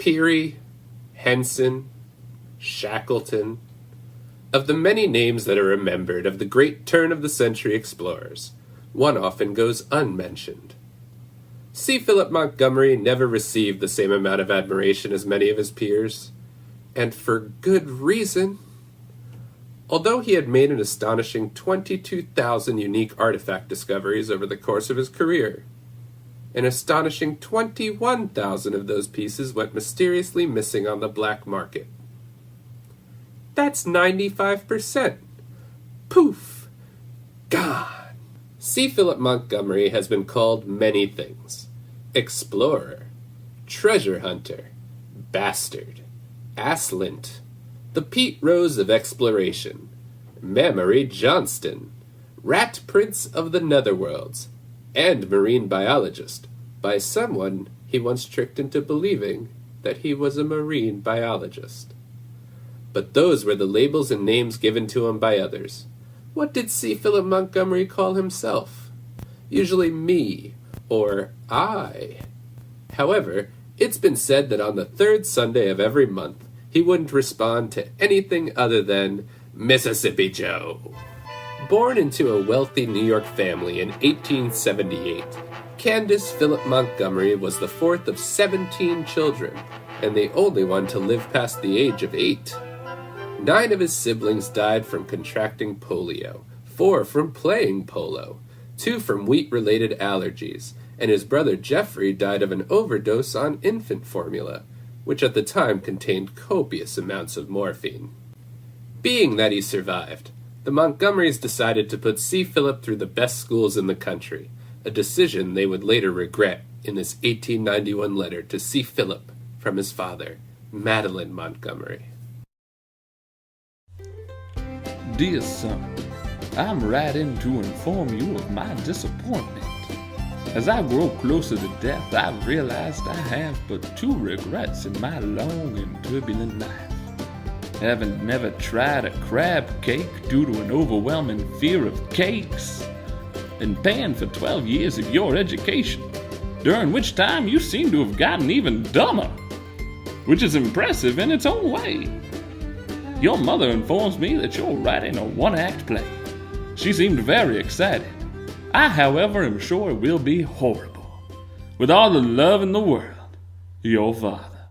Peary, Henson, Shackleton. Of the many names that are remembered of the great turn-of-the-century explorers, one often goes unmentioned. C. Philip Montgomery never received the same amount of admiration as many of his peers, and for good reason. Although he had made an astonishing 22,000 unique artifact discoveries over the course of his career, an astonishing 21,000 of those pieces went mysteriously missing on the black market. That's 95%. Poof! Gone! C. Philip Montgomery has been called many things. Explorer, treasure hunter, bastard, asslint, the Pete Rose of exploration, Memory Johnston, rat prince of the netherworlds, and marine biologist, by someone he once tricked into believing that he was a marine biologist. But those were the labels and names given to him by others. What did C. Philip Montgomery call himself? Usually me, or I. However, it's been said that on the third Sunday of every month, he wouldn't respond to anything other than Mississippi Joe. Born into a wealthy New York family in 1878, Candace Philip Montgomery was the fourth of 17 children, and the only one to live past the age of 8. 9 of his siblings died from contracting polio, 4 from playing polo, 2 from wheat-related allergies, and his brother Jeffrey died of an overdose on infant formula, which at the time contained copious amounts of morphine. Being that he survived, the Montgomerys decided to put C. Philip through the best schools in the country, a decision they would later regret in this 1891 letter to C. Philip from his father, Madeline Montgomery. Dear son, I'm writing to inform you of my disappointment. As I grow closer to death, I've realized I have but 2 regrets in my long and turbulent life. Having never tried a crab cake due to an overwhelming fear of cakes, and paying for 12 years of your education, during which time you seem to have gotten even dumber, which is impressive in its own way. Your mother informs me that you're writing a 1-act play. She seemed very excited. I, however, am sure it will be horrible. With all the love in the world, your father.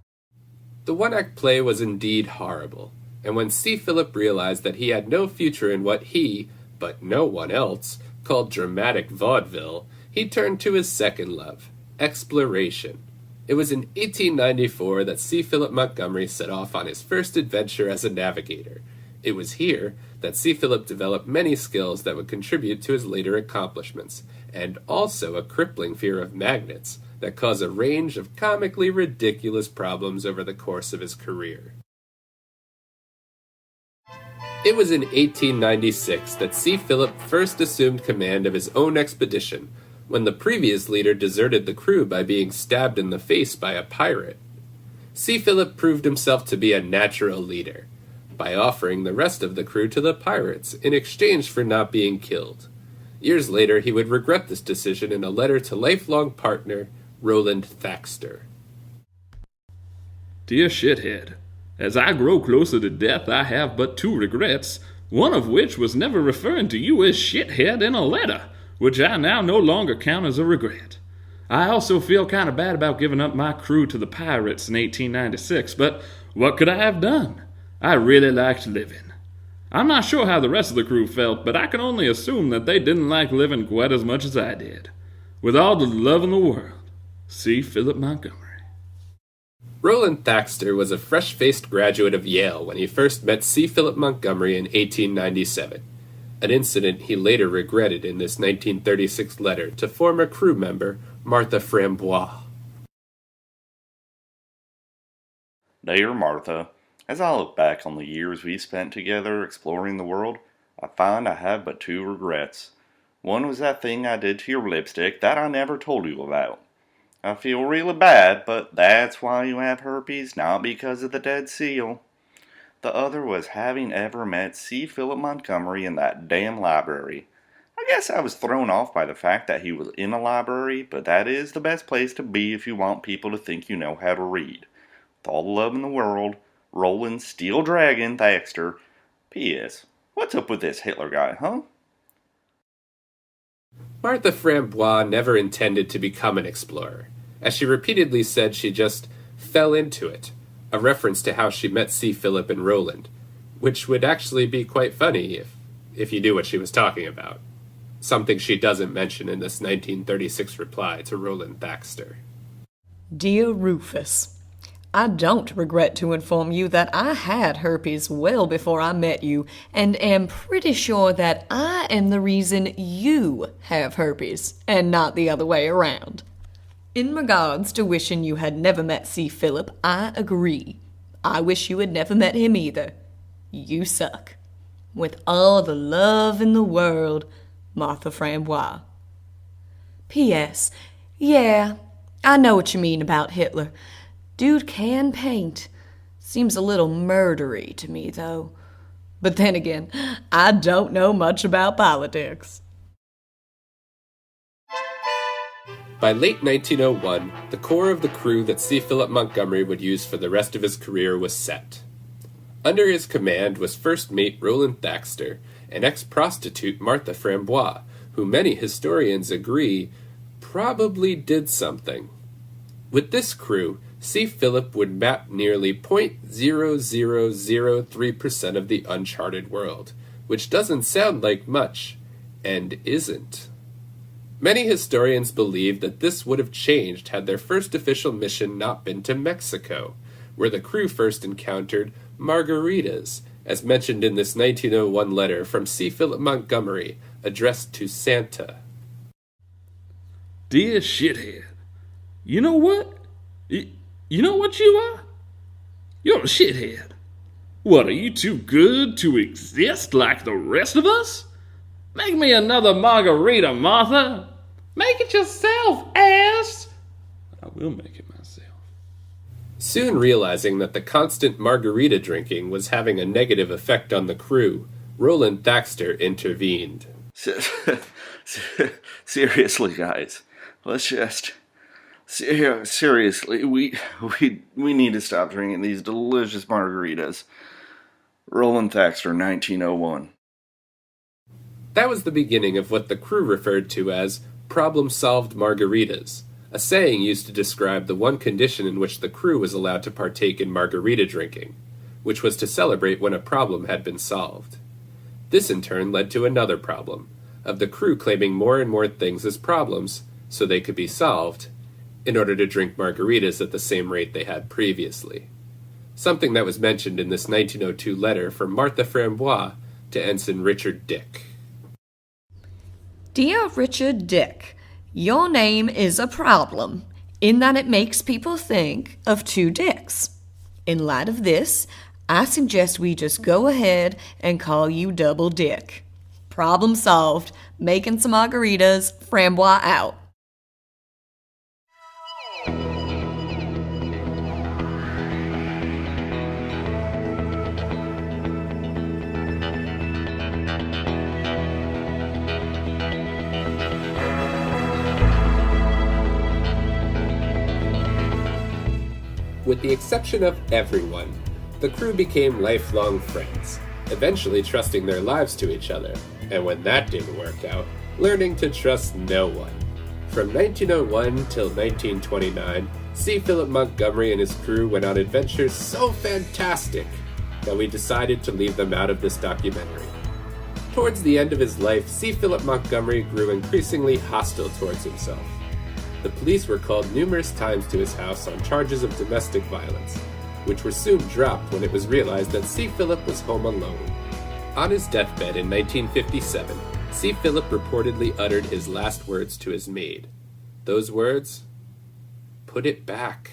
The 1-act play was indeed horrible, and when C. Philip realized that he had no future in what he, but no one else, called dramatic vaudeville, he turned to his second love, exploration. It was in 1894 that C. Philip Montgomery set off on his first adventure as a navigator. It was here that C. Philip developed many skills that would contribute to his later accomplishments, and also a crippling fear of magnets that caused a range of comically ridiculous problems over the course of his career. It was in 1896 that C. Philip first assumed command of his own expedition, when the previous leader deserted the crew by being stabbed in the face by a pirate. C. Philip proved himself to be a natural leader, by offering the rest of the crew to the pirates in exchange for not being killed. Years later, he would regret this decision in a letter to lifelong partner Roland Thaxter. Dear shithead, as I grow closer to death, I have but 2 regrets, one of which was never referring to you as shithead in a letter, which I now no longer count as a regret. I also feel kind of bad about giving up my crew to the pirates in 1896, but what could I have done? I really liked living. I'm not sure how the rest of the crew felt, but I can only assume that they didn't like living quite as much as I did. With all the love in the world, C. Philip Montgomery. Roland Thaxter was a fresh-faced graduate of Yale when he first met C. Philip Montgomery in 1897, an incident he later regretted in this 1936 letter to former crew member Martha Frambois. Dear Martha, as I look back on the years we spent together exploring the world, I find I have but 2 regrets. One was that thing I did to your lipstick that I never told you about. I feel really bad, but that's why you have herpes, not because of the dead seal. The other was having ever met C. Philip Montgomery in that damn library. I guess I was thrown off by the fact that he was in a library, but that is the best place to be if you want people to think you know how to read. With all the love in the world, Roland Steel Dragon Thaxter. P.S. What's up with this Hitler guy, huh? Martha Frambois never intended to become an explorer, as she repeatedly said she just fell into it, a reference to how she met C. Philip and Roland, which would actually be quite funny if you knew what she was talking about. Something she doesn't mention in this 1936 reply to Roland Thaxter. Dear Rufus, I don't regret to inform you that I had herpes well before I met you, and am pretty sure that I am the reason you have herpes, and not the other way around. In regards to wishing you had never met C. Philip, I agree. I wish you had never met him either. You suck. With all the love in the world, Martha Frambois. P.S. Yeah, I know what you mean about Hitler. Dude can paint. Seems a little murdery to me, though. But then again, I don't know much about politics. By late 1901, the core of the crew that C. Philip Montgomery would use for the rest of his career was set. Under his command was first mate Roland Thaxter and ex-prostitute Martha Frambois, who many historians agree probably did something. With this crew, C. Philip would map nearly 0.0003% of the uncharted world, which doesn't sound like much, and isn't. Many historians believe that this would have changed had their first official mission not been to Mexico, where the crew first encountered margaritas, as mentioned in this 1901 letter from C. Philip Montgomery, addressed to Santa. Dear shithead, you know what? You know what you are? You're a shithead. What, are you too good to exist like the rest of us? Make me another margarita, Martha. Make it yourself, ass. I will make it myself. Soon realizing that the constant margarita drinking was having a negative effect on the crew, Roland Thaxter intervened. Seriously, guys. Let's just... Seriously, we need to stop drinking these delicious margaritas. Roland Thaxter, 1901. That was the beginning of what the crew referred to as problem-solved margaritas, a saying used to describe the one condition in which the crew was allowed to partake in margarita drinking, which was to celebrate when a problem had been solved. This in turn led to another problem, of the crew claiming more and more things as problems, so they could be solved, in order to drink margaritas at the same rate they had previously. Something that was mentioned in this 1902 letter from Martha Frambois to Ensign Richard Dick. Dear Richard Dick, your name is a problem, in that it makes people think of two dicks. In light of this, I suggest we just go ahead and call you Double Dick. Problem solved. Making some margaritas. Frambois out. With the exception of everyone, the crew became lifelong friends, eventually trusting their lives to each other, and when that didn't work out, learning to trust no one. From 1901 till 1929, C. Philip Montgomery and his crew went on adventures so fantastic that we decided to leave them out of this documentary. Towards the end of his life, C. Philip Montgomery grew increasingly hostile towards himself. The police were called numerous times to his house on charges of domestic violence, which were soon dropped when it was realized that C. Philip was home alone. On his deathbed in 1957, C. Philip reportedly uttered his last words to his maid. Those words? Put it back.